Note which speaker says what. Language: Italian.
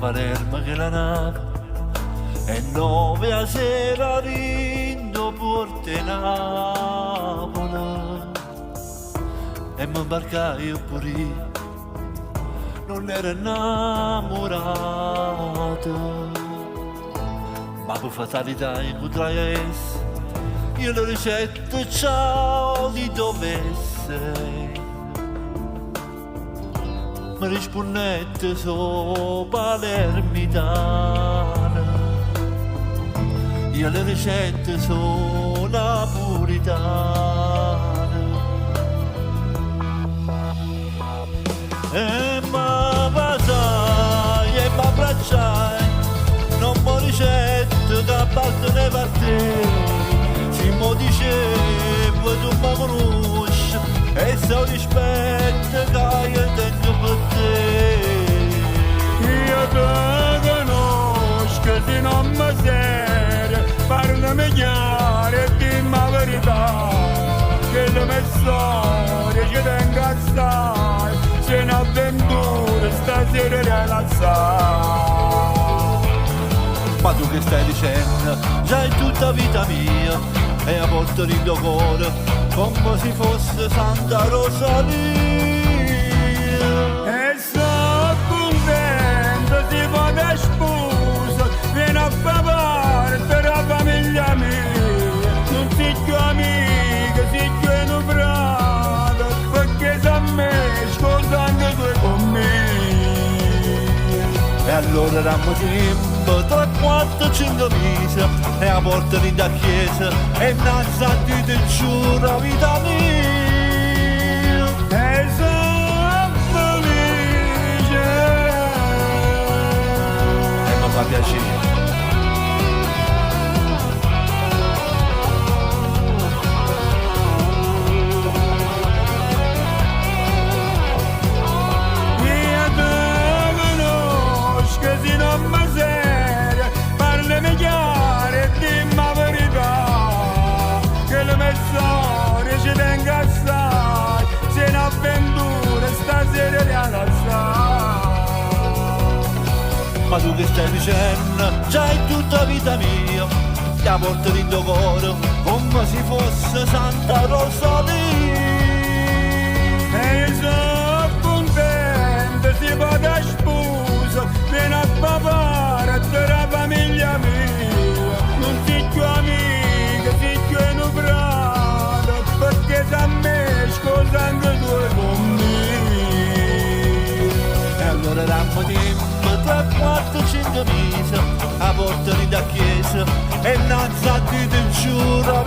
Speaker 1: Palermo che la nave e 9 a sera rindo Porte Napoli e mi imbarcai pure non ero innamorato ma per fatalità incontrai essa io le ricette ciao di dovesse mi rispondette so palermitana io le ricette sono napolitane e ma vasai e ma abbracciai non mi ricette che a parte ne partì si mi diceva tu mi conosci e se rispetto che io tengo per te
Speaker 2: io te conosco se non mi serve parlami chiaro e dimmi la verità che le mie storie ci tengo assai se ne avventure stasera rilassare
Speaker 1: ma tu che stai dicendo già in tutta vita mia e a volte il tuo cuore come se fosse Santa Rosalia
Speaker 2: e sono contento si fa da sposa vieni a far parte della famiglia mia non si più amica si più un frate perché sa me scusa anche tu con me
Speaker 1: e allora eravamo sempre tra 4 e 5 mesi e a porta lì da chiesa e innanzi a te ti giuro vita mia
Speaker 2: e sono felice
Speaker 1: e mi fa piacere
Speaker 2: se non mi serve parlami chiaro e dimmi la verità che le mie storie ci tengo assai se ne avventure stasera rilassare
Speaker 1: ma tu che stai dicendo già in tutta vita mia ti a porta in tuo cuore come se fosse Santa Rosalia
Speaker 2: e sono contento si fa da sposa vieni a papare della famiglia mia non si più amica si più un frate perché sa me scusa anche tu con me
Speaker 1: e allora eravamo tempo tra 4 e 5 mesi a porta lì da chiesa e innanzi a te ti giuro